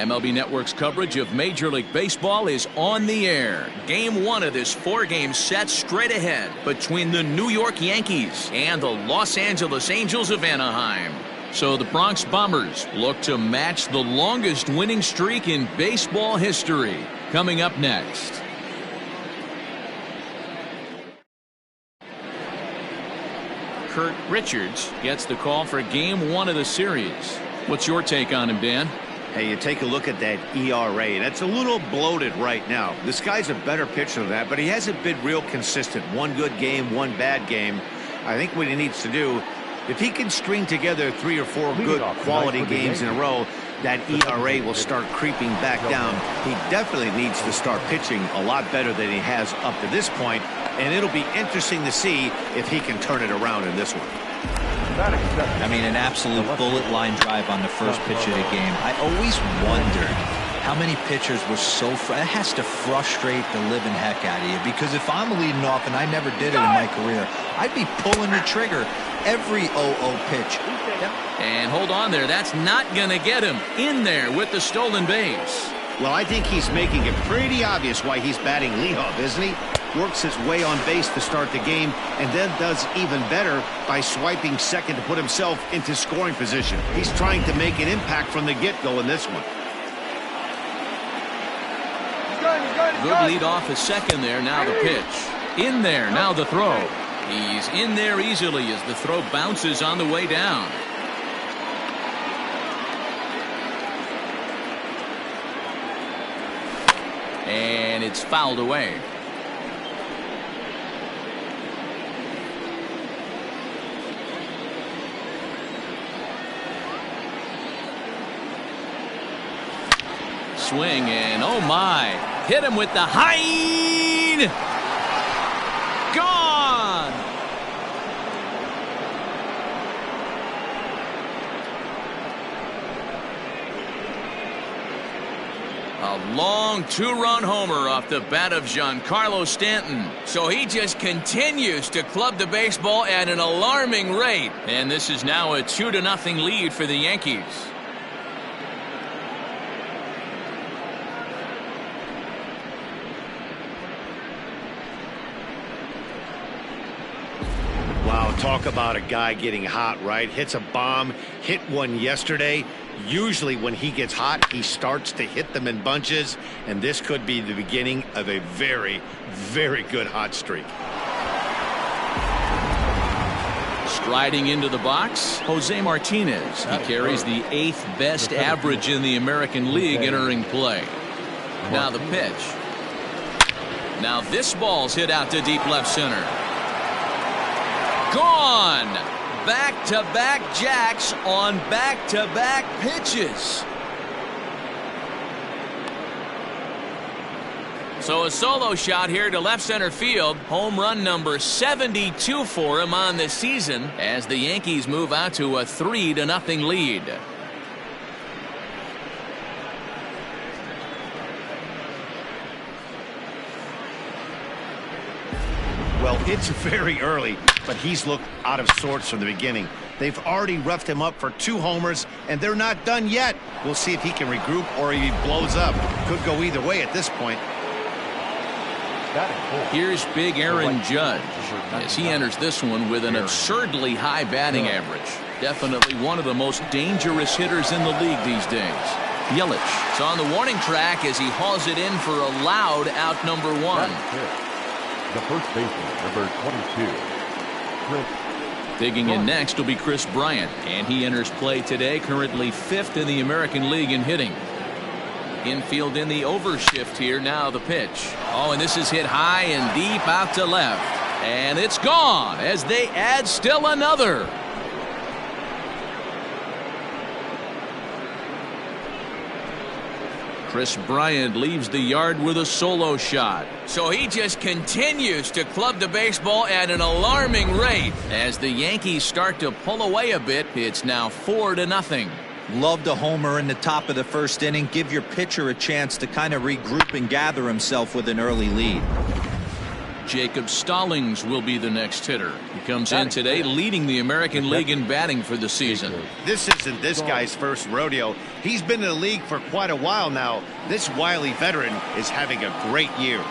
MLB Network's coverage of Major League Baseball is on the air. Game 1 of this 4-game set straight ahead between the New York Yankees and the Los Angeles Angels of Anaheim. So the Bronx Bombers look to match the longest winning streak in baseball history. Coming up next. Kurt Richards gets the call for Game 1 of the series. What's your take on him, Dan? Hey, you take a look at that ERA. That's a little bloated right now. This guy's a better pitcher than that, but he hasn't been real consistent. One good game, one bad game. I think what he needs to do, if he can string together 3 or 4 good quality games in a row, that ERA will start creeping back down. He definitely needs to start pitching a lot better than he has up to this point, and it'll be interesting to see if he can turn it around in this one. I mean, an absolute bullet line drive on the first pitch of the game. I always wondered how many pitchers were so it has to frustrate the living heck out of you, because if I'm leading off, and I never did it in my career, I'd be pulling the trigger every 0-0 pitch. And hold on there, that's not gonna get him in there with the stolen base. Well, I think he's making it pretty obvious why he's batting leadoff, isn't he? Works his way on base to start the game, and then does even better by swiping second to put himself into scoring position. He's trying to make an impact from the get-go in this one. Good lead off a second there. Now the pitch. In there. Now the throw. He's in there easily as the throw bounces on the way down. And it's fouled away. Swing, and oh my, hit him with the high. Gone. A long 2-run homer off the bat of Giancarlo Stanton. So he just continues to club the baseball at an alarming rate. And this is now a 2-0 lead for the Yankees. Wow, talk about a guy getting hot, right? Hits a bomb, hit one yesterday. Usually when he gets hot, he starts to hit them in bunches, and this could be the beginning of a very, very good hot streak. Striding into the box, Jose Martinez. He carries the 8th best average in the American League entering play. Now the pitch. Now this ball's hit out to deep left center. Gone. Back-to-back jacks on back-to-back pitches. So a solo shot here to left center field. Home run number 72 for him on the season as the Yankees move out to a 3-0 lead. Well, it's very early, but he's looked out of sorts from the beginning. They've already roughed him up for 2 homers, and they're not done yet. We'll see if he can regroup or he blows up. Could go either way at this point. Here's big Aaron Judge as he enters this one with an absurdly high batting average. Definitely one of the most dangerous hitters in the league these days. Yelich is on the warning track as he hauls it in for a loud out number 1. The first baseman, number 22, Chris. Digging in next will be Chris Bryant, and he enters play today, currently 5th in the American League in hitting. Infield in the overshift here. Now the pitch. Oh, and this is hit high and deep out to left. And it's gone as they add still another. Chris Bryant leaves the yard with a solo shot. So he just continues to club the baseball at an alarming rate. As the Yankees start to pull away a bit, it's now 4-0. Loved a homer in the top of the first inning. Give your pitcher a chance to kind of regroup and gather himself with an early lead. Jacob Stallings will be the next hitter. He comes in today leading the American League in batting for the season. This isn't this guy's first rodeo. He's been in the league for quite a while now. This wily veteran is having a great year.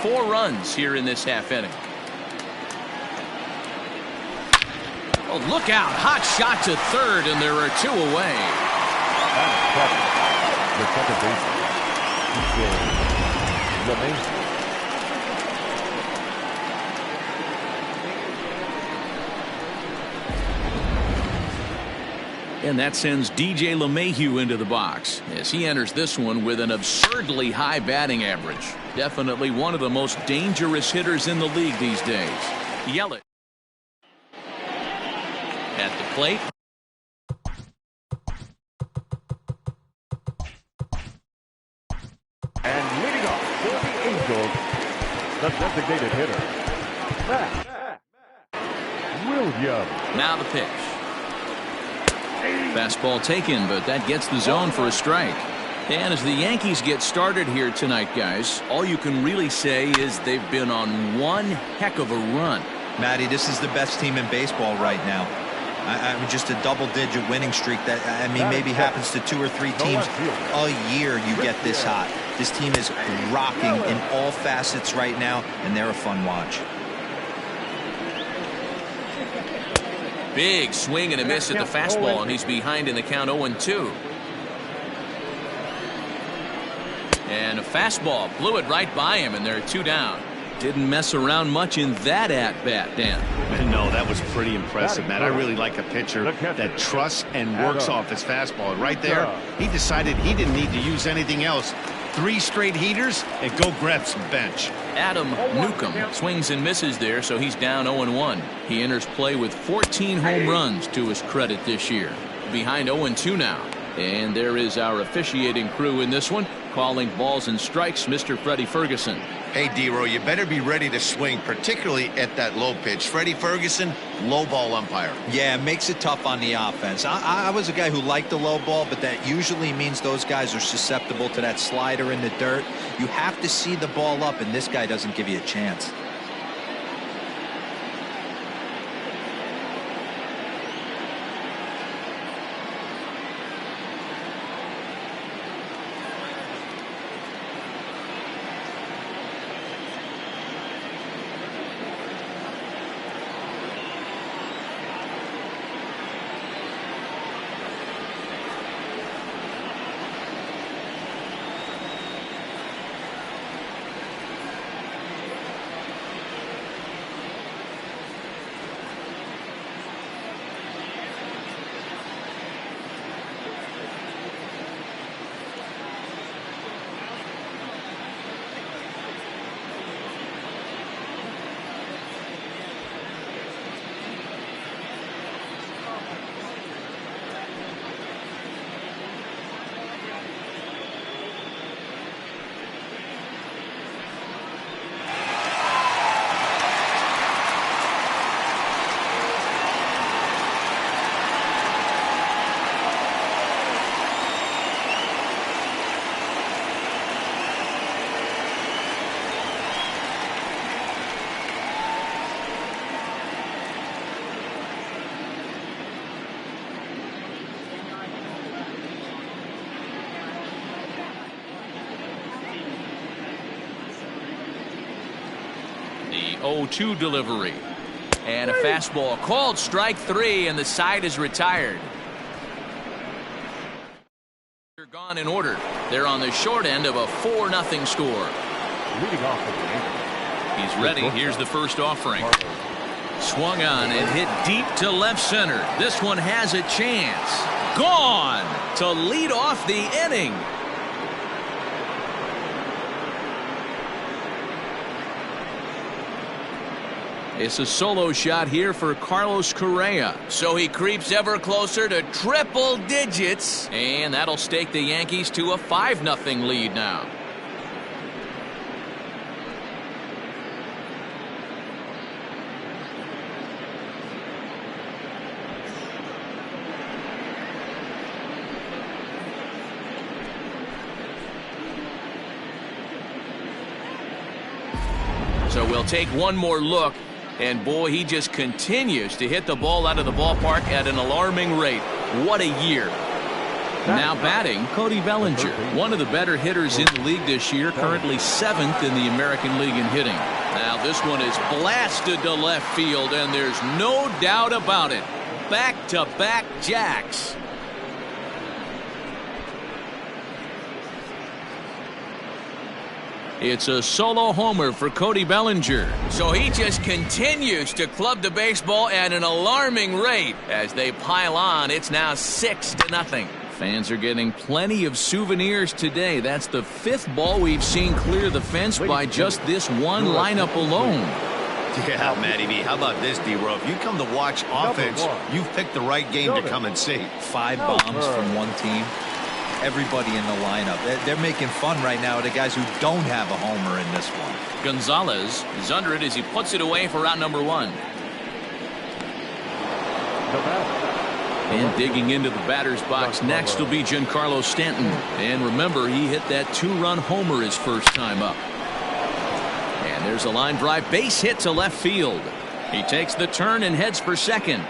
4 runs here in this half inning. Oh, look out. Hot shot to third, and there are 2 away. The second baseman, DJ LeMahieu. And that sends DJ LeMahieu into the box as he enters this one with an absurdly high batting average. Definitely one of the most dangerous hitters in the league these days. Yelich at the plate. And leading off for the Angels, the designated hitter, Matt Williams. Now the pitch. Fastball taken, but that gets the zone for a strike. And as the Yankees get started here tonight, guys, all you can really say is they've been on one heck of a run. Matty, this is the best team in baseball right now. I mean, just a double-digit winning streak that, I mean, maybe happens to 2 or 3 teams a year. You get this hot. This team is rocking in all facets right now, and they're a fun watch. Big swing and a miss at the fastball, and he's behind in the count 0-2. And a fastball blew it right by him, and they're 2 down. Didn't mess around much in that at-bat, Dan. No, that was pretty impressive, man. I really like a pitcher that trusts and works off his fastball. And right there, he decided he didn't need to use anything else. 3 straight heaters and go grab some bench. Adam Newcomb swings and misses there, so he's down 0-1. He enters play with 14 home runs to his credit this year. Behind 0-2 now. And there is our officiating crew in this one, calling balls and strikes, Mr. Freddie Ferguson. Hey, D-Row, you better be ready to swing, particularly at that low pitch. Freddie Ferguson, low ball umpire. Yeah, it makes it tough on the offense. I was a guy who liked the low ball, but that usually means those guys are susceptible to that slider in the dirt. You have to see the ball up, and this guy doesn't give you a chance. The 0-2 delivery. And a fastball called strike 3, and the side is retired. They're gone in order. They're on the short end of a 4-0 score. Leading off with the Angels. He's ready. Here's the first offering. Swung on and hit deep to left center. This one has a chance. Gone to lead off the inning. It's a solo shot here for Carlos Correa. So he creeps ever closer to triple digits. And that'll stake the Yankees to a 5-0 lead now. we'll take one more look. And boy, he just continues to hit the ball out of the ballpark at an alarming rate. What a year. Now batting, Cody Bellinger, one of the better hitters in the league this year, currently 7th in the American League in hitting. Now this one is blasted to left field, and there's no doubt about it. Back-to-back jacks. It's a solo homer for Cody Bellinger. So he just continues to club the baseball at an alarming rate. As they pile on, it's now 6-0. Fans are getting plenty of souvenirs today. That's the 5th ball we've seen clear the fence by just this one lineup alone. Yeah, Matty B. How about this, D-Row? If you come to watch offense, you've picked the right game to come and see. 5 bombs from one team. Everybody in the lineup. They're making fun right now of the guys who don't have a homer in this one. Gonzalez is under it as he puts it away for out number 1. And digging into the batter's box next will be Giancarlo Stanton. And remember, he hit that 2-run homer his first time up. And there's a line drive base hit to left field. He takes the turn and heads for second.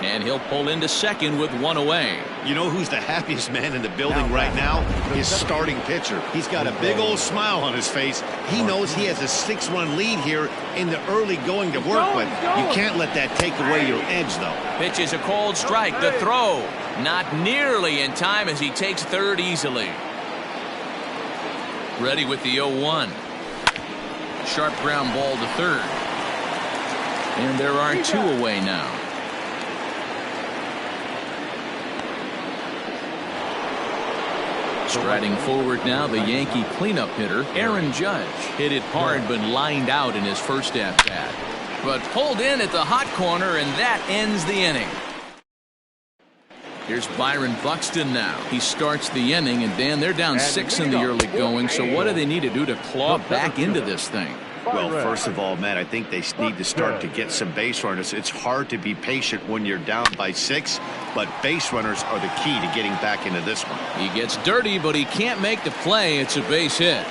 And he'll pull into second with 1 away. You know who's the happiest man in the building right now? His starting pitcher. He's got a big old smile on his face. He knows he has a 6-run lead here in the early going to work with. You can't let that take away your edge, though. Pitch is a cold strike. The throw not nearly in time as he takes third easily. Ready with the 0-1. Sharp ground ball to third. And there are 2 away now. Striding forward now, the Yankee cleanup hitter, Aaron Judge. Hit it hard but lined out in his first at-bat. But pulled in at the hot corner, and that ends the inning. Here's Byron Buxton now. He starts the inning, and Dan, they're down 6 in the early going, so what do they need to do to claw back into this thing? Well, first of all, Matt, I think they need to start to get some base runners. It's hard to be patient when you're down by 6, but base runners are the key to getting back into this one. He gets dirty, but he can't make the play. It's a base hit.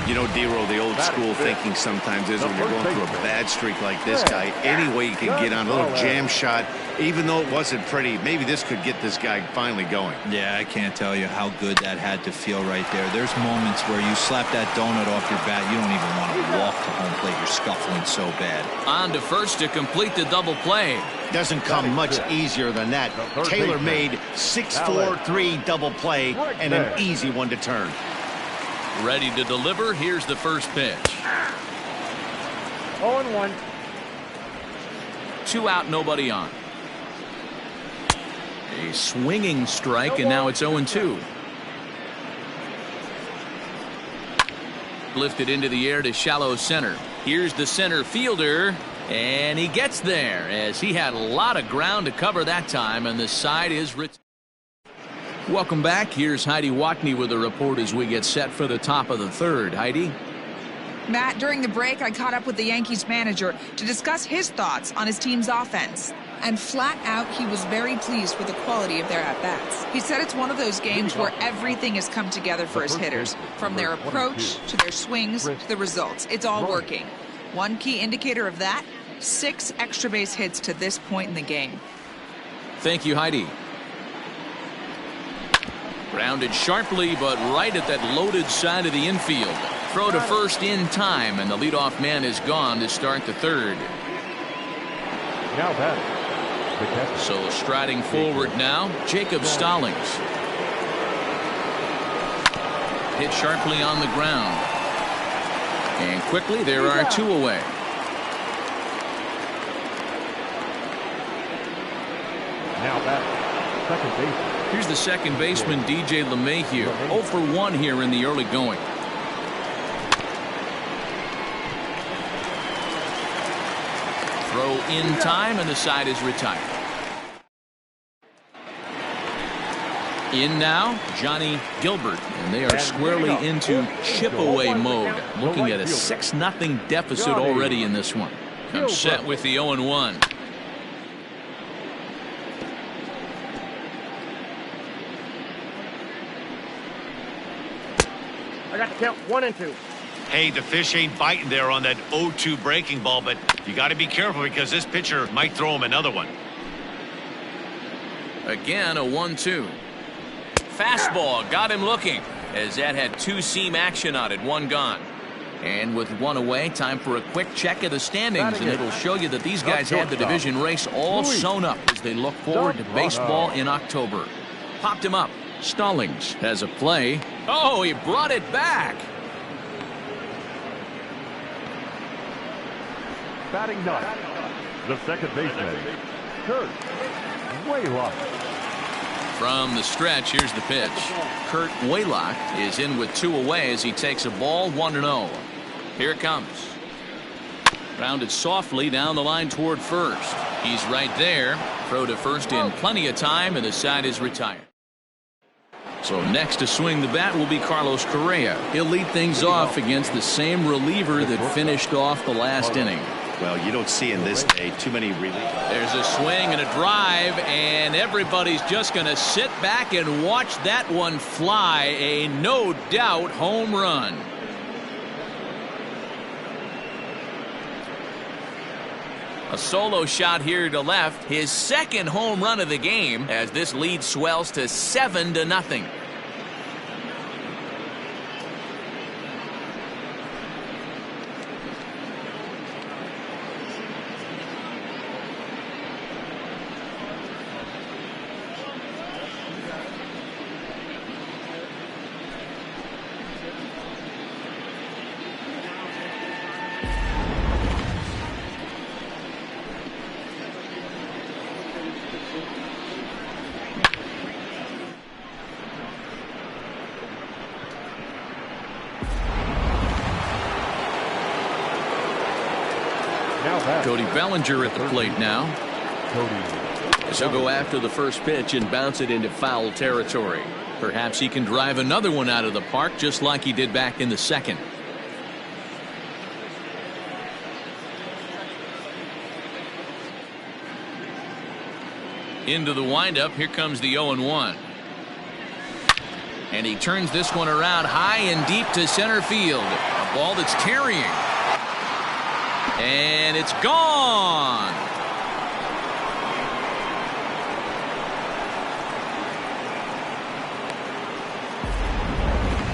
You know, D-Row, the old school thinking sometimes is when you're going through a bad streak like this guy, any way you can get on a little jam shot, even though it wasn't pretty, maybe this could get this guy finally going. Yeah, I can't tell you how good that had to feel right there. There's moments where you slap that donut off your bat, you don't even want to walk to home plate. You're scuffling so bad. On to first to complete the double play. Doesn't come much easier than that. Tailor-made 6-4-3 double play and an easy one to turn. Ready to deliver. Here's the first pitch. 0-1. 2 out, nobody on. A swinging strike, and now it's 0-2. Lifted into the air to shallow center. Here's the center fielder, and he gets there as he had a lot of ground to cover that time, and the side is retired. Welcome back. Here's Heidi Watney with a report as we get set for the top of the third. Heidi? Matt, during the break, I caught up with the Yankees manager to discuss his thoughts on his team's offense. And flat out, he was very pleased with the quality of their at-bats. He said it's one of those games where everything has come together for his hitters, from their approach to their swings to the results. It's all working. One key indicator of that, 6 extra base hits to this point in the game. Thank you, Heidi. Grounded sharply, but right at that loaded side of the infield. Throw to first in time, and the leadoff man is gone to start the third. Now batting. So striding forward now, Jacob Stallings. Hit sharply on the ground. And quickly there are 2 away. Now batting. Second base. Here's the second baseman, DJ LeMahieu. 0 for 1 here in the early going. Throw in time, and the side is retired. In now, Johnny Gilbert, and they are squarely into chip-away mode, looking at a 6-0 deficit already in this one. Comes set with the 0-1. I got to count 1 and 2. Hey, the fish ain't biting there on that 0-2 breaking ball, but you got to be careful because this pitcher might throw him another one. Again, a 1-2. Fastball got him looking, as that had two-seam action on it, one gone. And with one away, time for a quick check of the standings, and it'll show you that these guys had the division race all sewn up as they look forward to baseball in October. Popped him up. Stallings has a play. Oh, he brought it back. Batting ninth, the second baseman, Kurt Waylock. From the stretch, here's the pitch. Kurt Waylock is in with two away as he takes a ball 1-0. Here it comes. Rounded softly down the line toward first. He's right there. Throw to first in plenty of time, and the side is retired. So next to swing the bat will be Carlos Correa. He'll lead things off against the same reliever that finished off the last inning. Well, you don't see in this day too many relievers. There's a swing and a drive, and everybody's just going to sit back and watch that one fly. A no doubt home run. A solo shot here to left, his second home run of the game, as this lead swells to 7-0. Cody Bellinger at the plate now. So go after the first pitch and bounce it into foul territory. Perhaps he can drive another one out of the park just like he did back in the second. Into the windup. Here comes the 0-1. And he turns this one around high and deep to center field. A ball that's carrying. And it's gone.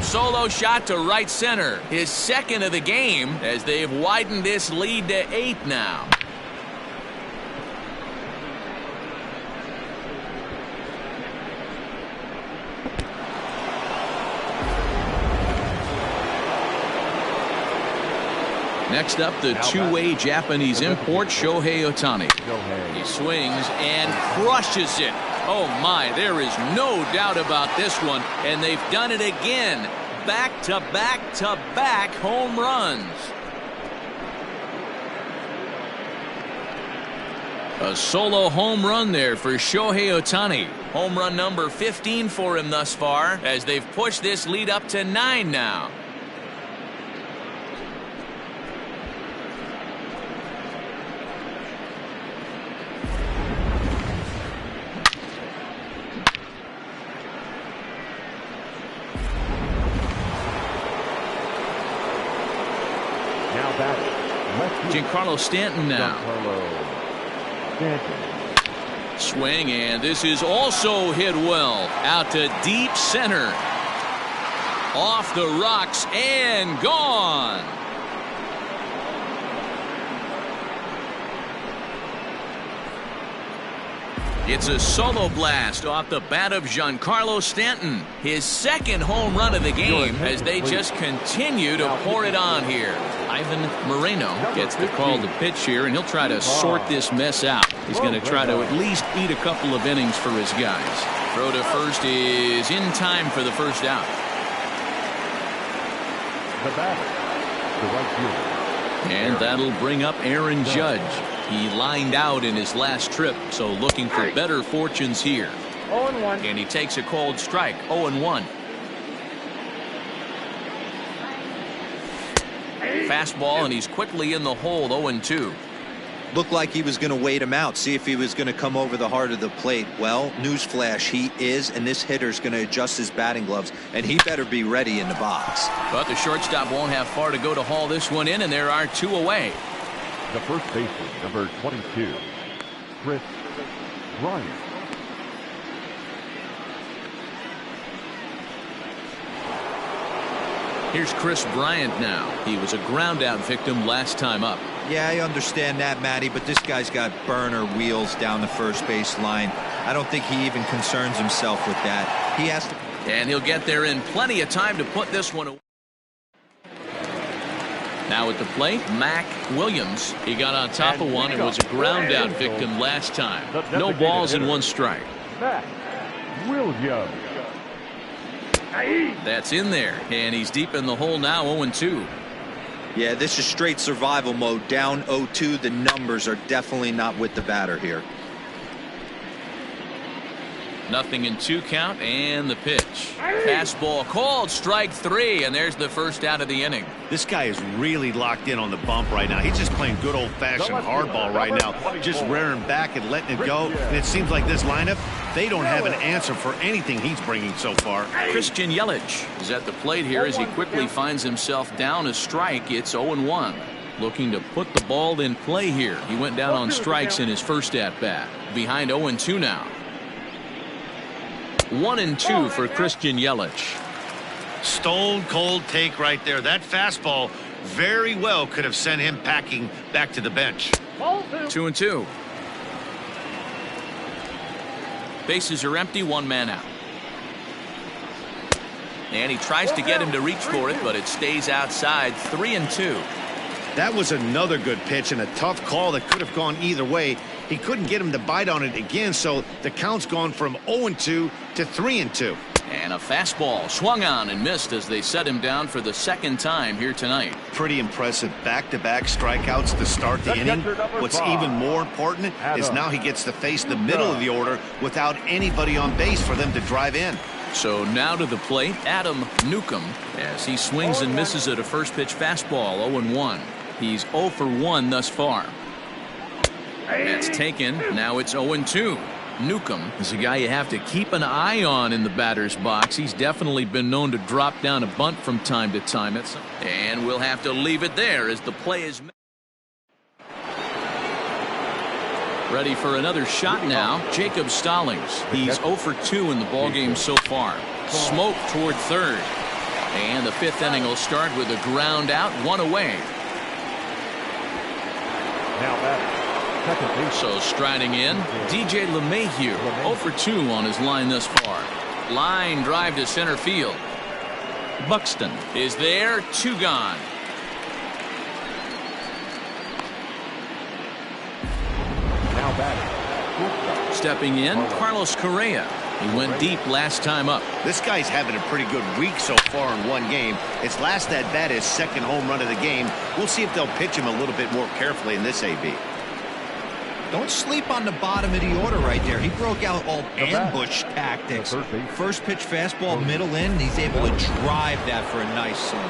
Solo shot to right center. His second of the game as they've widened this lead to 8 now. Next up, the two-way Japanese import, Shohei Otani. He swings and crushes it. Oh, my, there is no doubt about this one. And they've done it again. Back-to-back-to-back home runs. A solo home run there for Shohei Otani. Home run number 15 for him thus far as they've pushed this lead up to 9 now. Giancarlo Stanton now. Swing, and this is also hit well. Out to deep center. Off the rocks and gone. It's a solo blast off the bat of Giancarlo Stanton. His second home run of the game as they just continue to pour it on here. Ivan Moreno gets the call to pitch here, and he'll try to sort this mess out. He's going to try to at least eat a couple of innings for his guys. Throw to first is in time for the first out. The batter, the right fielder. And that'll bring up Aaron Judge. He lined out in his last trip, so looking for better fortunes here. 0-1. And he takes a cold strike. 0-1. Fastball, and he's quickly in the hole. 0-2. Looked like he was going to wait him out, see if he was going to come over the heart of the plate. Well, newsflash, he is, and this hitter's going to adjust his batting gloves, and he better be ready in the box. But the shortstop won't have far to go to haul this one in, and there are 2 away. The first baseman, number 22, Chris Bryant. Here's Chris Bryant now. He was a ground out victim last time up. Yeah, I understand that, Matty, but this guy's got burner wheels down the first base line. I don't think he even concerns himself with that. He has to. And he'll get there in plenty of time to put this one away. Now at the plate, Mac Williams. He got on top of one and was a ground out victim last time. No balls and 1 strike. Mac Williams. That's in there, and he's deep in the hole now, 0-2. Yeah, this is straight survival mode. Down 0-2. The numbers are definitely not with the batter here. Nothing in 2 count, and the pitch. Fastball called, strike 3, and there's the first out of the inning. This guy is really locked in on the bump right now. He's just playing good old-fashioned hardball right now, just rearing back and letting it go. And it seems like this lineup, they don't have an answer for anything he's bringing so far. Christian Yelich is at the plate here as he quickly finds himself down a strike. It's 0-1. Looking to put the ball in play here. He went down on strikes in his first at-bat. Behind 0-2 now. 1-2 for Christian Yelich. Stone cold take right there. That fastball very well could have sent him packing back to the bench. 2-2. Bases are empty, 1 man out. And he tries to get him to reach for it, but it stays outside. 3-2. That was another good pitch and a tough call that could have gone either way. He couldn't get him to bite on it again, so the count's gone from 0-2 to 3-2. And a fastball swung on and missed as they set him down for the 2nd time here tonight. Pretty impressive back-to-back strikeouts to start the inning. What's even more important is now he gets to face the middle of the order without anybody on base for them to drive in. So now to the plate, Adam Newcomb, as he swings and misses at a first pitch fastball. 0-1. He's 0 for 1 thus far. That's taken. Now it's 0-2. Newcomb is a guy you have to keep an eye on in the batter's box. He's definitely been known to drop down a bunt from time to time. And we'll have to leave it there as the play is ready for another shot now. Jacob Stallings. He's 0 for 2 in the ballgame so far. Smoke toward third. And the 5th inning will start with a ground out, 1 away. Now back. So striding in, DJ LeMahieu, 0 for 2 on his line thus far. Line drive to center field. Buxton is there, 2 gone. Now back. Stepping in, Carlos Correa. He went deep last time up. This guy's having a pretty good week so far in 1 game. His last at bat is 2nd home run of the game. We'll see if they'll pitch him a little bit more carefully in this AB. Don't sleep on the bottom of the order right there. He broke out all ambush tactics. First pitch fastball middle in, and he's able to drive that for a nice single.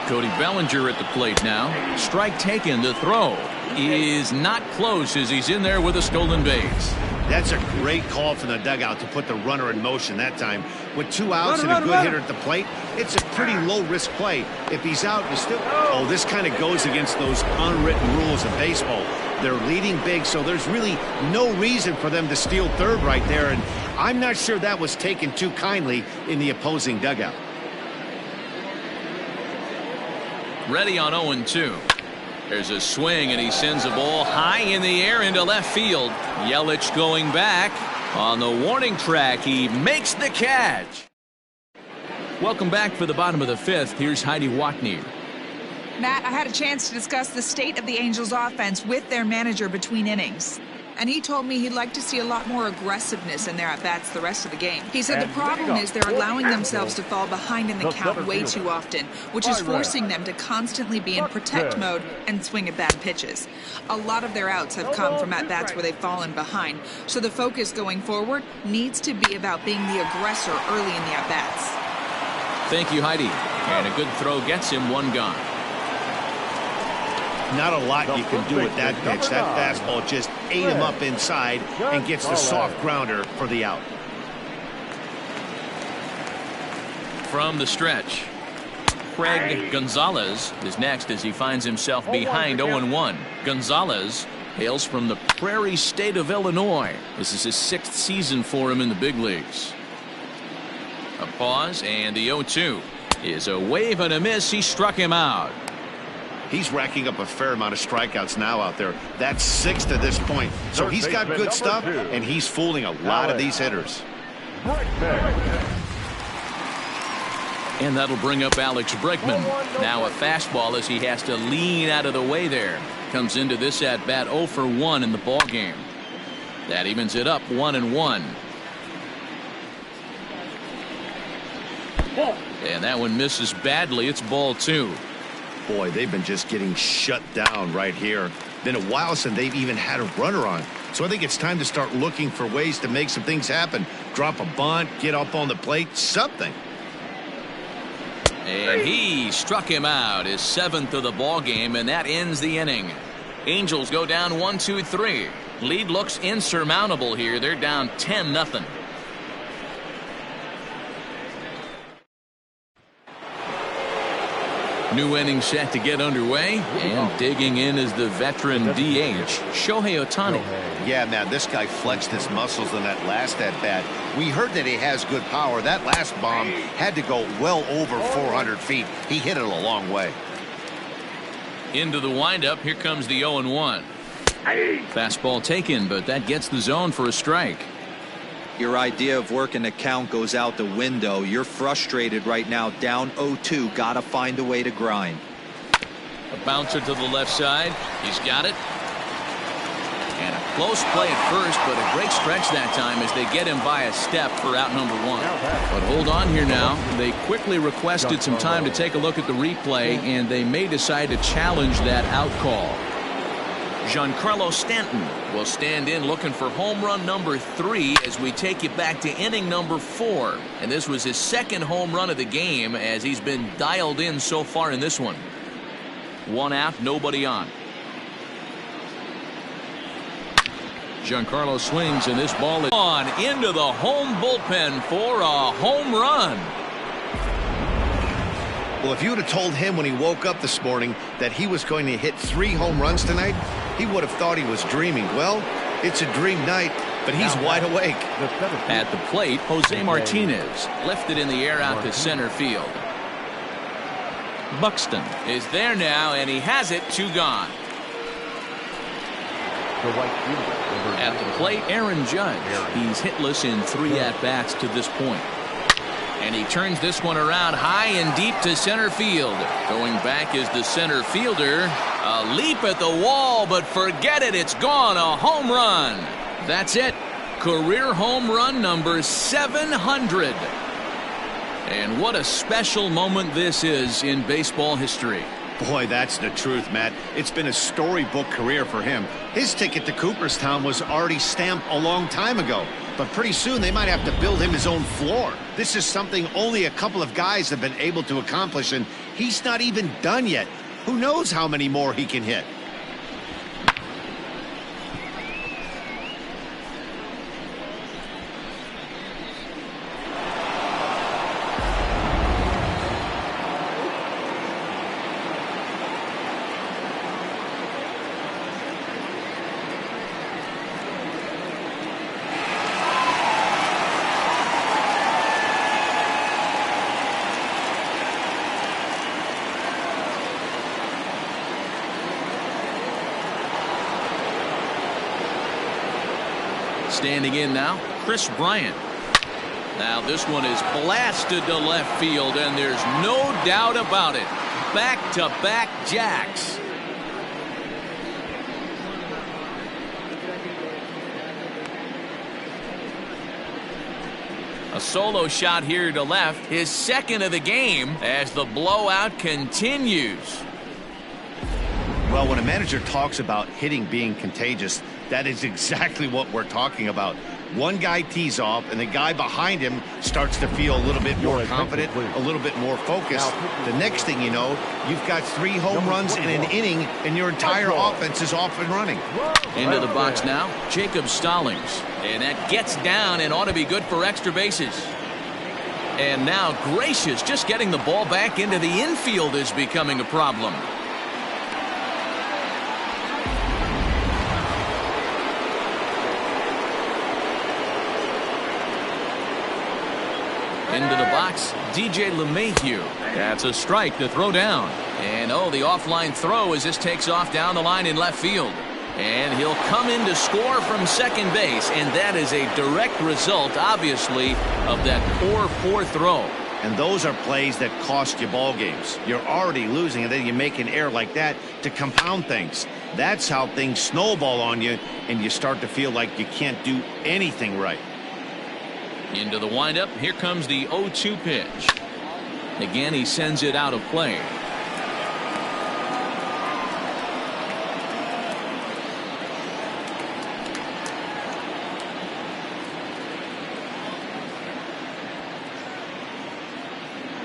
Cody Bellinger at the plate now. Strike taken. The throw is not close as he's in there with a stolen base. That's a great call from the dugout to put the runner in motion that time. With 2 outs and a good hitter at the plate, it's a pretty low-risk play. If he's out, and still... Oh, this kind of goes against those unwritten rules of baseball. They're leading big, so there's really no reason for them to steal third right there, and I'm not sure that was taken too kindly in the opposing dugout. Ready on 0-2. There's a swing, and he sends a ball high in the air into left field. Yelich going back. On the warning track, he makes the catch. Welcome back for the bottom of the 5th. Here's Heidi Watney. Matt, I had a chance to discuss the state of the Angels offense with their manager between innings. And he told me he'd like to see a lot more aggressiveness in their at-bats the rest of the game. He said the problem is they're allowing themselves to fall behind in the count way too often, which is forcing them to constantly be in protect mode and swing at bad pitches. A lot of their outs have come from at-bats where they've fallen behind, so the focus going forward needs to be about being the aggressor early in the at-bats. Thank you, Heidi. And a good throw gets him one gone. Not a lot you can do with that pitch. That fastball just ate him up inside and gets the soft grounder for the out. From the stretch, Craig Gonzalez is next as he finds himself behind 0-1. Gonzalez hails from the Prairie State of Illinois. This is his 6th season for him in the big leagues. A pause, and the 0-2 is a wave and a miss. He struck him out. He's racking up a fair amount of strikeouts now out there. That's 6 to this point. So he's got good stuff, and he's fooling a lot of these hitters. And that'll bring up Alex Bregman. Now a fastball as he has to lean out of the way there. Comes into this at bat 0 for 1 in the ball game. That evens it up 1-1. And that one misses badly. It's ball 2. Boy, they've been just getting shut down right here. Been a while since they've even had a runner on. So I think it's time to start looking for ways to make some things happen. Drop a bunt, get up on the plate, something. And he struck him out, his 7th of the ball game, and that ends the inning. Angels go down 1-2-3. Lead looks insurmountable here. They're down 10-0. New inning set to get underway, and digging in is the veteran DH, Shohei Otani. Yeah, man, this guy flexed his muscles in that last at-bat. We heard that he has good power. That last bomb had to go well over 400 feet. He hit it a long way. Into the windup, here comes the 0-1. Fastball taken, but that gets the zone for a strike. Your idea of working the count goes out the window. You're frustrated right now, down 0-2. Gotta find a way to grind. A bouncer to the left side. He's got it. And a close play at first, but a great stretch that time as they get him by a step for out number 1. But hold on here now. They quickly requested some time to take a look at the replay, and they may decide to challenge that out call. Giancarlo Stanton will stand in looking for home run number 3 as we take you back to inning number 4. And this was his 2nd home run of the game as he's been dialed in so far in this one. 1 out, nobody on. Giancarlo swings, and this ball is on into the home bullpen for a home run. Well, if you would have told him when he woke up this morning that he was going to hit 3 home runs tonight, he would have thought he was dreaming. Well, it's a dream night, but he's wide awake. At the plate, Jose Martinez lifted in the air out to center field. Buxton is there now, and he has it. 2 gone. At the plate, Aaron Judge. He's hitless in 3 at-bats to this point. And he turns this one around high and deep to center field. Going back is the center fielder. A leap at the wall, but forget it. It's gone. A home run. That's it. Career home run number 700. And what a special moment this is in baseball history. Boy, that's the truth, Matt. It's been a storybook career for him. His ticket to Cooperstown was already stamped a long time ago. But pretty soon they might have to build him his own floor. This is something only a couple of guys have been able to accomplish, and he's not even done yet. Who knows how many more he can hit? Standing in now, Chris Bryant. Now this one is blasted to left field, and there's no doubt about it. Back-to-back jacks. A solo shot here to left, his 2nd of the game as the blowout continues. Well, when a manager talks about hitting being contagious, That is exactly what we're talking about. One guy tees off, and the guy behind him starts to feel a little bit more confident, a little bit more focused. The next thing you know, you've got 3 home runs in an inning, and your entire offense is off and running. Into the box now, Jacob Stallings. And that gets down and ought to be good for extra bases. And now Gracious just getting the ball back into the infield is becoming a problem. Into the box, DJ LeMahieu. That's a strike to throw down. And oh, the offline throw as this takes off down the line in left field. And he'll come in to score from second base. And that is a direct result, obviously, of that poor 4th throw. And those are plays that cost you ball games. You're already losing, and then you make an error like that to compound things. That's how things snowball on you, and you start to feel like you can't do anything right. Into the windup, here comes the 0-2 pitch. Again, he sends it out of play.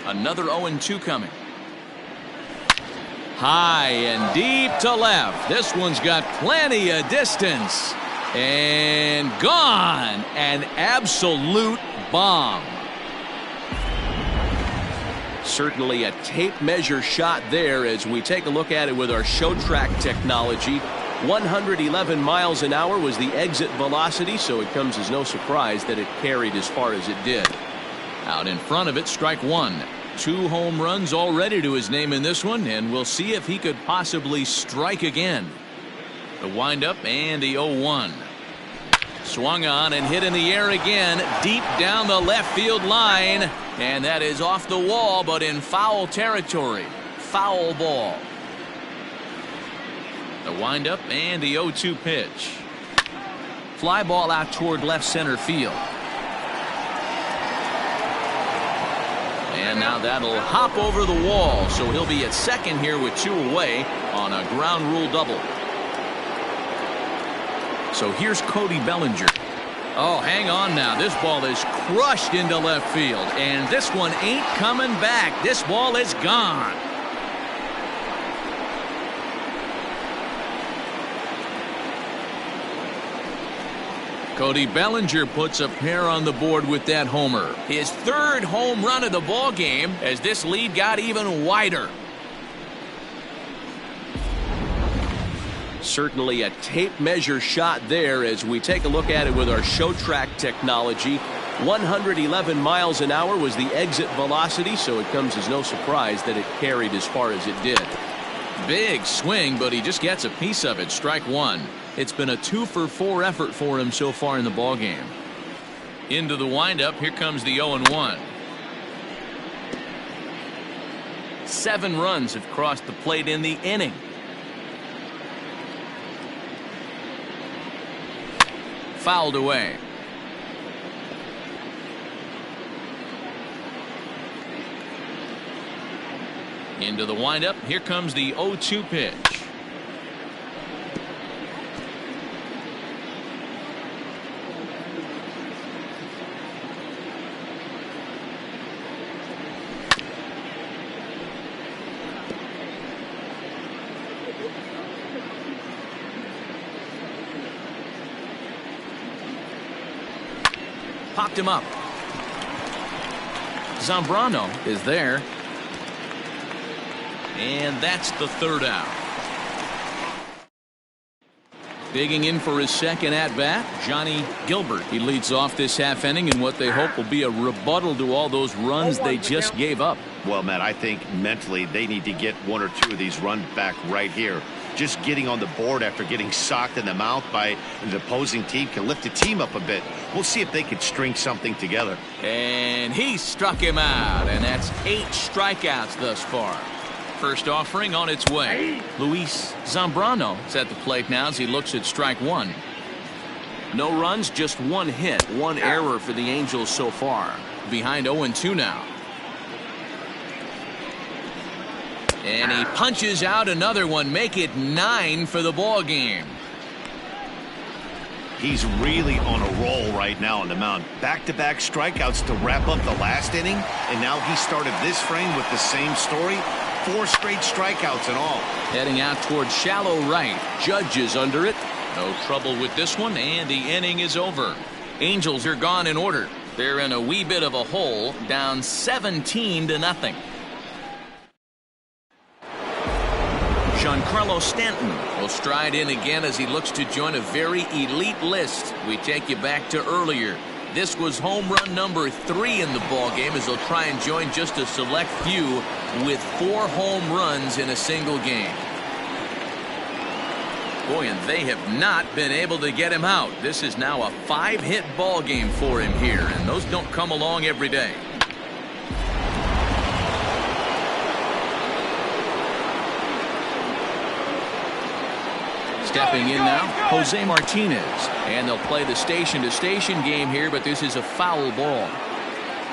Another 0-2 coming. High and deep to left. This one's got plenty of distance. And gone. An absolute bomb. Certainly a tape measure shot there as we take a look at it with our show track technology. 111 miles an hour was the exit velocity, so it comes as no surprise that it carried as far as it did. Out in front of it, strike 1. 2 home runs already to his name in this one, and we'll see if he could possibly strike again. The windup and the 0-1. Swung on and hit in the air again, deep down the left field line, and that is off the wall, but in foul territory. Foul ball. The windup and the 0-2 pitch. Fly ball out toward left center field. And now that'll hop over the wall, so he'll be at second here with 2 away on a ground rule double. So here's Cody Bellinger. Oh, hang on now. This ball is crushed into left field, and this one ain't coming back. This ball is gone. Cody Bellinger puts a pair on the board with that homer. His 3rd home run of the ball game as this lead got even wider. Certainly a tape measure shot there as we take a look at it with our show track technology. 111 miles an hour was the exit velocity, so it comes as no surprise that it carried as far as it did. Big swing, but he just gets a piece of it. Strike 1. It's been a 2-for-4 effort for him so far in the ball game. Into the windup, here comes the 0-1. 7 runs have crossed the plate in the inning. Fouled away. Into the windup, here comes the 0-2 pitch. Popped him up. Zambrano is there. And that's the 3rd out. Digging in for his second at-bat, Johnny Gilbert. He leads off this half inning in what they hope will be a rebuttal to all those runs they just gave up. Well, Matt, I think mentally they need to get 1 or 2 of these runs back right here. Just getting on the board after getting socked in the mouth by the opposing team can lift the team up a bit. We'll see if they can string something together. And he struck him out, and that's 8 strikeouts thus far. First offering on its way. Luis Zambrano is at the plate now as he looks at strike 1. No runs, just 1 hit, 1 error for the Angels so far. Behind 0-2 now. And he punches out another one, make it 9 for the ball game. He's really on a roll right now on the mound. Back-to-back strikeouts to wrap up the last inning, and now he started this frame with the same story. 4 straight strikeouts and all. Heading out towards shallow right. Judge is under it. No trouble with this one, and the inning is over. Angels are gone in order. They're in a wee bit of a hole, down 17-0. Giancarlo Stanton will stride in again as he looks to join a very elite list. We take you back to earlier. This was home run number 3 in the ballgame as he'll try and join just a select few with 4 home runs in a single game. Boy, and they have not been able to get him out. This is now a 5-hit ball game for him here, and those don't come along every day. Stepping in now, Jose Martinez. And they'll play the station-to-station game here, but this is a foul ball.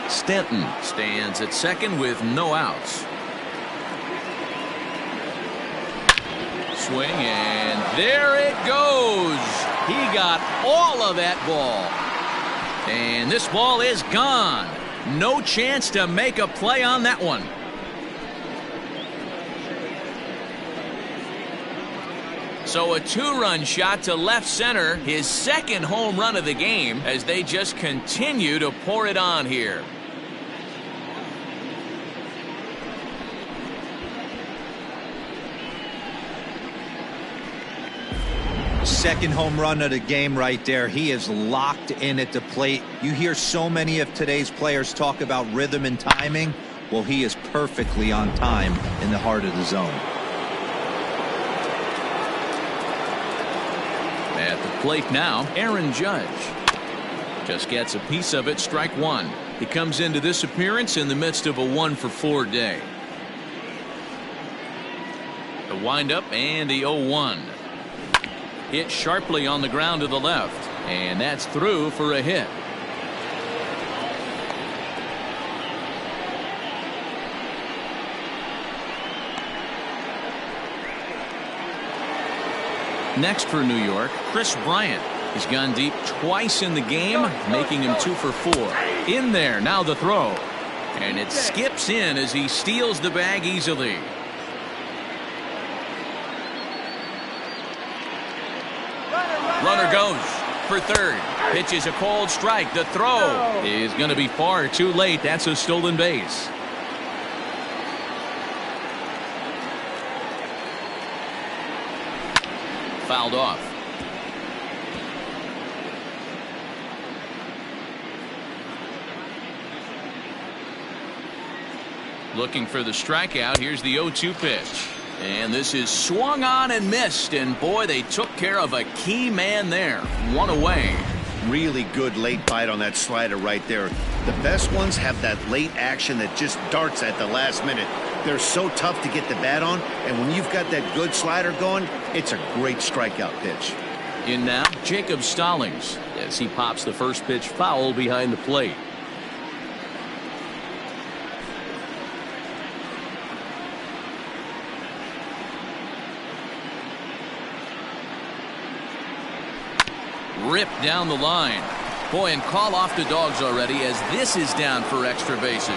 Stanton stands at second with no outs. Swing, and there it goes. He got all of that ball. And this ball is gone. No chance to make a play on that one. So a 2-run shot to left center, his second home run of the game, as they just continue to pour it on here. Second home run of the game right there. He is locked in at the plate. You hear so many of today's players talk about rhythm and timing. Well, he is perfectly on time in the heart of the zone. At the plate now, Aaron Judge just gets a piece of it. Strike 1. He comes into this appearance in the midst of a 1-for-4 day. The windup and the 0-1. Hit sharply on the ground to the left, and that's through for a hit. Next for New York, Chris Bryant. He's gone deep twice in the game, making him 2-for-4. In there, now the throw. And it skips in as he steals the bag easily. Runner goes for third. Pitch is a cold strike. The throw is going to be far too late. That's a stolen base. Fouled off. Looking for the strikeout. Here's the 0-2 pitch. And this is swung on and missed. And boy, they took care of a key man there. 1 away. Really good late bite on that slider right there. The best ones have that late action that just darts at the last minute. They're so tough to get the bat on, and when you've got that good slider going, it's a great strikeout pitch. In now, Jacob Stallings as he pops the first pitch foul behind the plate. Ripped down the line. Boy, and call off the Dogs already as this is down for extra bases.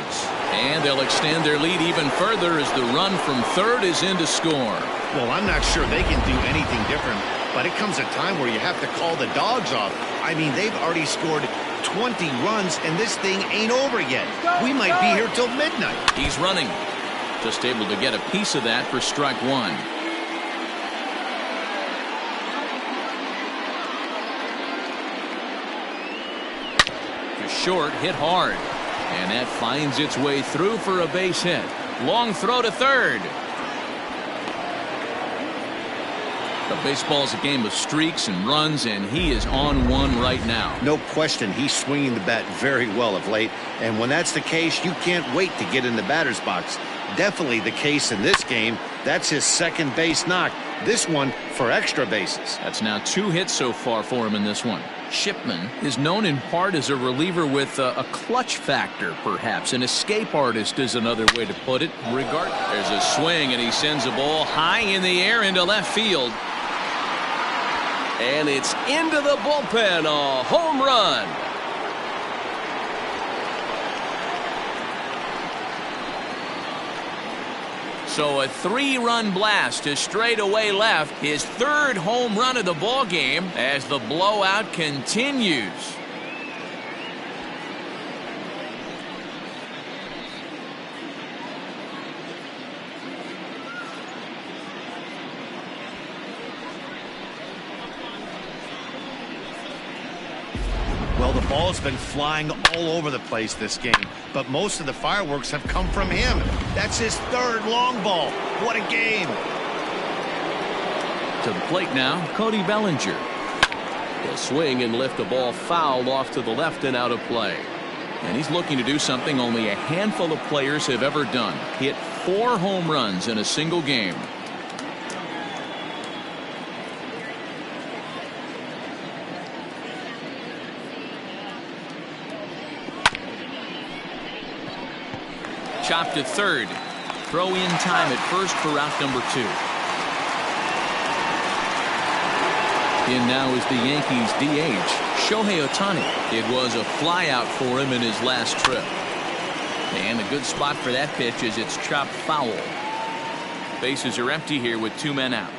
And they'll extend their lead even further as the run from third is in to score. Well, I'm not sure they can do anything different, but it comes a time where you have to call the Dogs off. I mean, they've already scored 20 runs, and this thing ain't over yet. We might be here till midnight. He's running. Just able to get a piece of that for strike 1. Short, hit hard, and that finds its way through for a base hit. Long throw to third. The baseball's a game of streaks and runs, and he is on one right now. No question, he's swinging the bat very well of late, and when that's the case, you can't wait to get in the batter's box. Definitely the case in this game. That's his second base knock. This one for extra bases. That's now 2 hits so far for him in this one. Shipman is known in part as a reliever with a clutch factor, perhaps. An escape artist is another way to put it. There's a swing, and he sends a ball high in the air into left field. And it's into the bullpen, a home run. So a 3-run blast to straightaway left, his 3rd home run of the ball game as the blowout continues. Well, the ball's been flying all over the place this game, but most of the fireworks have come from him. That's his 3rd long ball. What a game. To the plate now, Cody Bellinger. He'll swing and lift the ball foul off to the left and out of play. And he's looking to do something only a handful of players have ever done. Hit 4 home runs in a single game. Chopped to third. Throw in time at first for out number 2. In now is the Yankees DH, Shohei Otani. It was a flyout for him in his last trip. And a good spot for that pitch as it's chopped foul. Bases are empty here with 2 men out.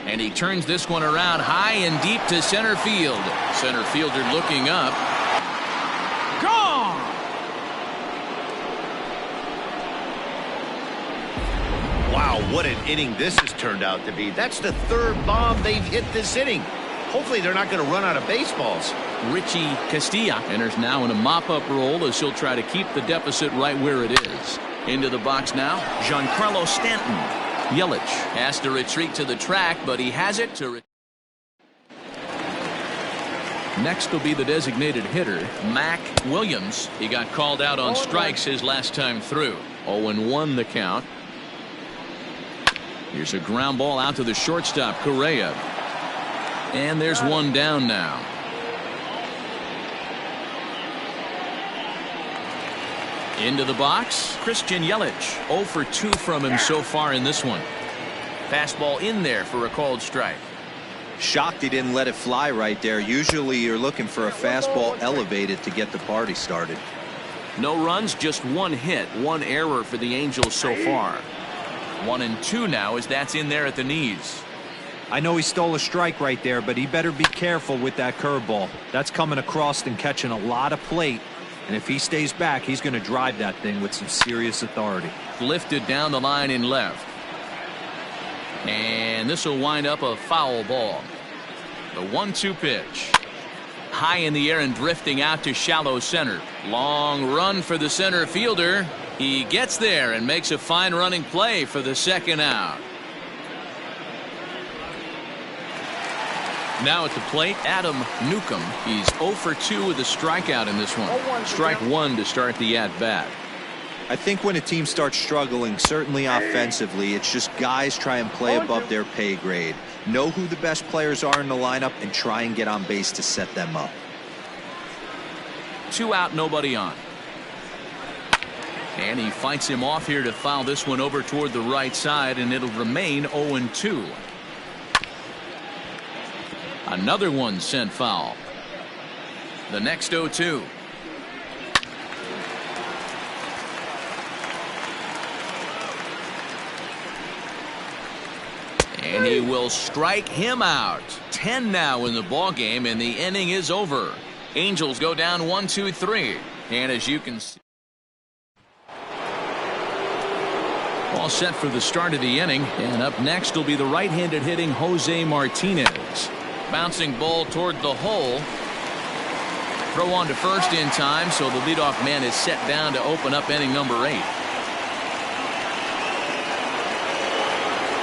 And he turns this one around high and deep to center field. Center fielder looking up. Gone! Wow, what an inning this has turned out to be. That's the 3rd bomb they've hit this inning. Hopefully they're not going to run out of baseballs. Richie Castilla enters now in a mop-up role as he'll try to keep the deficit right where it is. Into the box now, Giancarlo Stanton. Yelich has to retreat to the track, but he has it to Next will be the designated hitter, Mac Williams. He got called out on strikes his last time through. 0-1 the count. Here's a ground ball out to the shortstop, Correa. And there's one down now. Into the box, Christian Yelich. 0 for 2 from him so far in this one. Fastball in there for a called strike. Shocked he didn't let it fly right there. Usually you're looking for a fastball elevated to get the party started. No runs, just 1 hit, 1 error for the Angels so far. 1-2 now as that's in there at the knees. I know he stole a strike right there, but he better be careful with that curveball. That's coming across and catching a lot of plate. And if he stays back, he's going to drive that thing with some serious authority. Lifted down the line in left. And this will wind up a foul ball. The 1-2 pitch. High in the air and drifting out to shallow center. Long run for the center fielder. He gets there and makes a fine running play for the 2nd out. Now at the plate, Adam Newcomb. He's 0 for 2 with a strikeout in this one. Strike 1 to start the at-bat. I think when a team starts struggling, certainly offensively, it's just guys try and play above their pay grade. Know who the best players are in the lineup and try and get on base to set them up. 2 out, nobody on. And he fights him off here to foul this one over toward the right side, and it'll remain 0-2. Another one sent foul. The next 0-2. And he will strike him out. 10 now in the ball game, and the inning is over. Angels go down 1-2-3. And as you can see, all set for the start of the inning. And up next will be the right-handed hitting Jose Martinez. Bouncing ball toward the hole. Throw on to first in time, so the leadoff man is set down to open up inning number 8.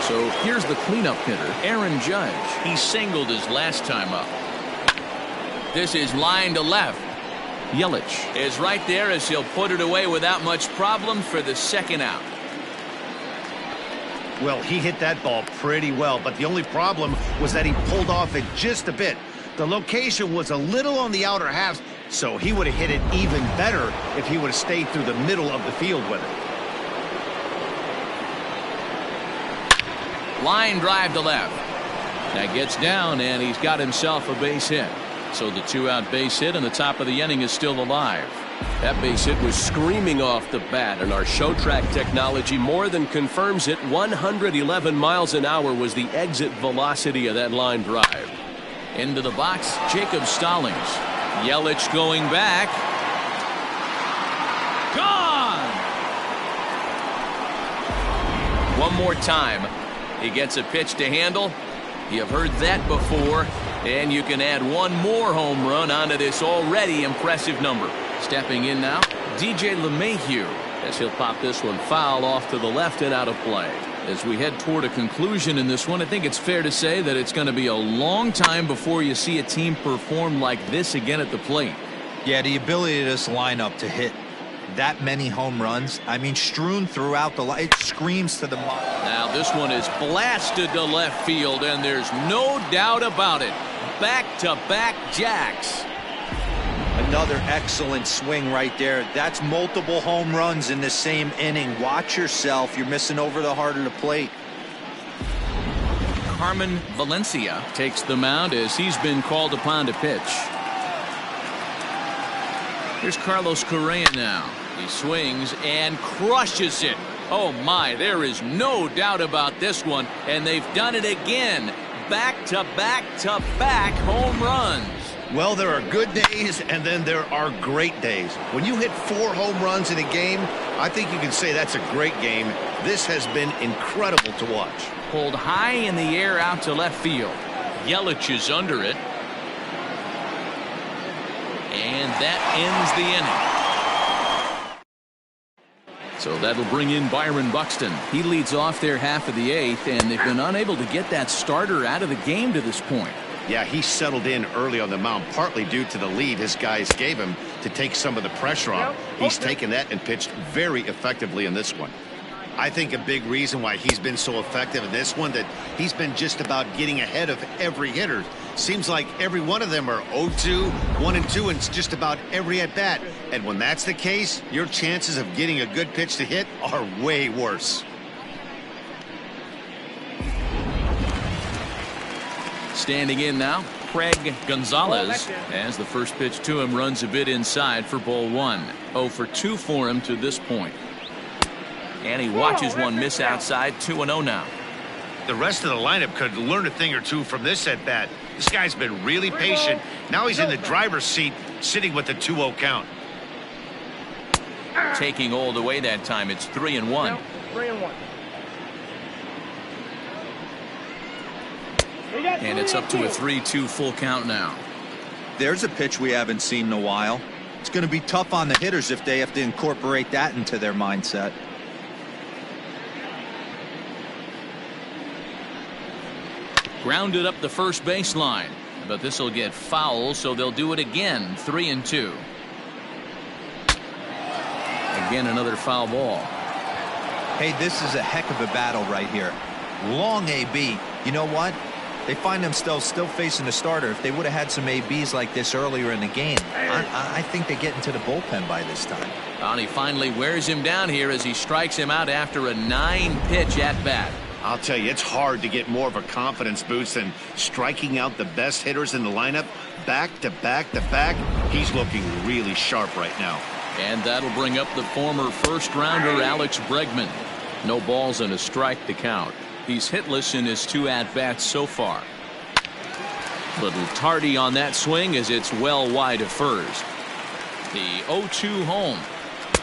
So here's the cleanup hitter, Aaron Judge. He singled his last time up. This is line to left. Yelich is right there as he'll put it away without much problem for the 2nd out. Well, he hit that ball pretty well, but the only problem was that he pulled off it just a bit. The location was a little on the outer half, so he would have hit it even better if he would have stayed through the middle of the field with it. Line drive to left. That gets down, and he's got himself a base hit. So the 2-out base hit, and the top of the inning is still alive. That base hit was screaming off the bat, and our show track technology more than confirms it. 111 miles an hour was the exit velocity of that line drive. Into the box, Jacob Stallings. Yelich going back. Gone! One more time. He gets a pitch to handle. You've heard that before. And you can add one more home run onto this already impressive number. Stepping in now, DJ LeMahieu, as he'll pop this one foul off to the left and out of play. As we head toward a conclusion in this one, I think it's fair to say that it's going to be a long time before you see a team perform like this again at the plate. Yeah, the ability of this lineup to hit that many home runs, I mean, strewn throughout the line, it screams to the mind. Now this one is blasted to left field, and there's no doubt about it. Back-to-back jacks. Another excellent swing right there. That's multiple home runs in the same inning. Watch yourself. You're missing over the heart of the plate. Carmen Valencia takes the mound as he's been called upon to pitch. Here's Carlos Correa now. He swings and crushes it. Oh my, there is no doubt about this one, and they've done it again. Back-to-back-to-back home runs. Well, there are good days, and then there are great days. When you hit 4 home runs in a game, I think you can say that's a great game. This has been incredible to watch. Pulled high in the air out to left field. Yelich is under it. And that ends the inning. So that'll bring in Byron Buxton. He leads off their half of the 8th, and they've been unable to get that starter out of the game to this point. Yeah, he settled in early on the mound, partly due to the lead his guys gave him to take some of the pressure off. He's taken that and pitched very effectively in this one. I think a big reason why he's been so effective in this one, that he's been just about getting ahead of every hitter. Seems like every one of them are 0-2, 1-2, and just about every at bat. And when that's the case, your chances of getting a good pitch to hit are way worse. Standing in now, Craig Gonzalez, as the first pitch to him runs a bit inside for ball 1. 0 for 2 for him to this point. And he watches one miss outside. 2-0 now. The rest of the lineup could learn a thing or two from this at bat. This guy's been really patient. Now he's in the driver's seat, sitting with the 2-0 count. Taking all the way that time. It's 3-1. 3-1. And it's up to a 3-2 full count now. There's a pitch we haven't seen in a while. It's going to be tough on the hitters if they have to incorporate that into their mindset. Grounded up the first baseline, but this will get foul, so they'll do it again. 3-2. Again, another foul ball. Hey, this is a heck of a battle right here. Long AB. You know what? They find themselves still facing the starter. If they would have had some ABs like this earlier in the game, I think they get into the bullpen by this time. And he finally wears him down here as he strikes him out after a 9-pitch at bat. I'll tell you, it's hard to get more of a confidence boost than striking out the best hitters in the lineup. Back to back to back. He's looking really sharp right now. And that'll bring up the former first-rounder Alex Bregman. No balls and a strike to count. He's hitless in his 2 at-bats so far. Little tardy on that swing as it's well wide of first. The 0-2 home.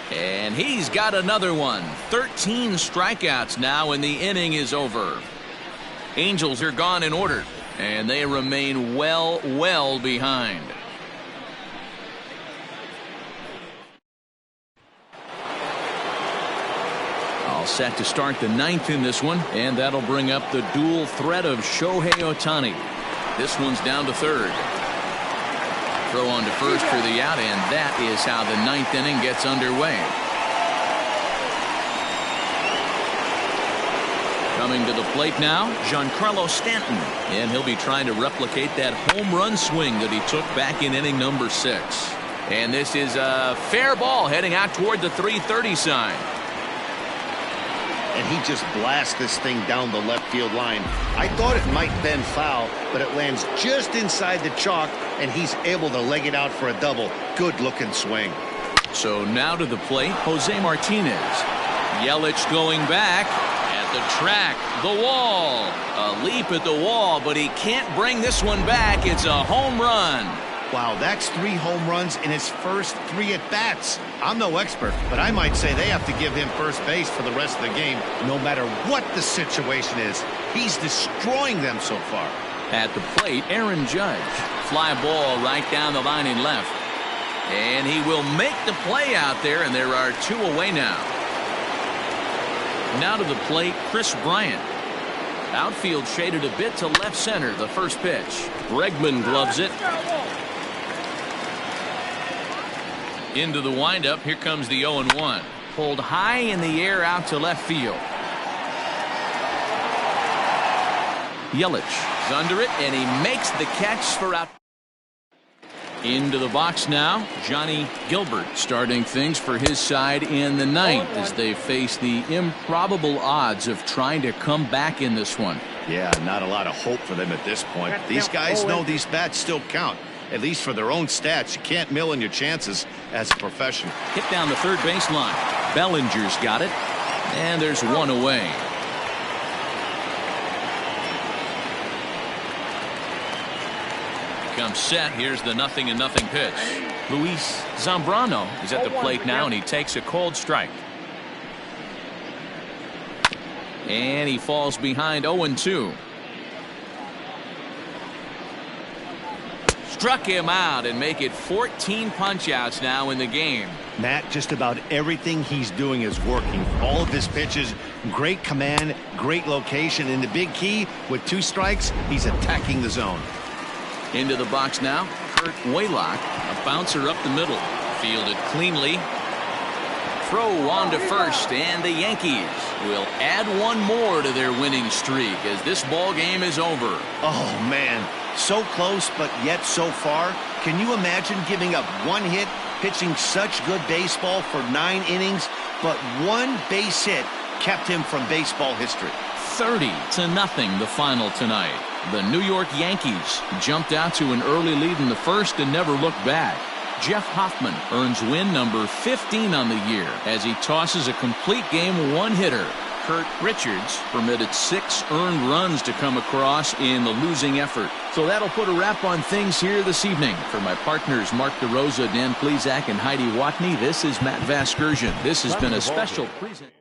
And he's got another one. 13 strikeouts now, and the inning is over. Angels are gone in order, and they remain well behind. All set to start the 9th in this one, and that'll bring up the dual threat of Shohei Otani. This one's down to third. Throw on to first for the out, and that is how the 9th inning gets underway. Coming to the plate now, Giancarlo Stanton, and he'll be trying to replicate that home run swing that he took back in inning number 6. And this is a fair ball heading out toward the 330 sign. and he just blasts this thing down the left field line. I thought it might bend foul, but it lands just inside the chalk, and he's able to leg it out for a double. Good-looking swing. So now to the plate, Jose Martinez. Yelich going back at the track, the wall. A leap at the wall, but he can't bring this one back. It's a home run. Wow, that's 3 home runs in his first 3 at-bats. I'm no expert, but I might say they have to give him first base for the rest of the game, no matter what the situation is. He's destroying them so far. At the plate, Aaron Judge. Fly ball right down the line in left. And he will make the play out there, and there are 2 away now. Now to the plate, Chris Bryant. Outfield shaded a bit to left center, the first pitch. Bregman gloves it. Into the windup, here comes the 0-1. Pulled high in the air out to left field. Yelich is under it, and he makes the catch for out. Into the box now, Johnny Gilbert starting things for his side in the 9th as they face the improbable odds of trying to come back in this one. Yeah, not a lot of hope for them at this point. These guys know these bats still count, at least for their own stats. You can't mill in your chances as a professional. Hit down the third baseline. Bellinger's got it, and there's 1 away. Comes set. Here's the 0-0 pitch. Luis Zambrano is at the plate now, and he takes a cold strike. And he falls behind 0-2. Struck him out and make it 14 punch-outs now in the game. Matt, just about everything he's doing is working. All of his pitches, great command, great location, and the big key, with 2 strikes, he's attacking the zone. Into the box now, Kurt Waylock, a bouncer up the middle. Fielded cleanly. Throw on to first, and the Yankees will add 1 more to their winning streak as this ball game is over. Oh, man. So close, but yet so far. Can you imagine giving up 1 hit, pitching such good baseball for 9 innings, but 1 base hit kept him from baseball history? 30-0 the final tonight. The New York Yankees jumped out to an early lead in the first and never looked back. Jeff Hoffman earns win number 15 on the year as he tosses a complete game 1-hitter. Kurt Richards permitted 6 earned runs to come across in the losing effort. So that'll put a wrap on things here this evening. For my partners Mark DeRosa, Dan Plezak, and Heidi Watney, this is Matt Vasgersian. This has been a special presentation.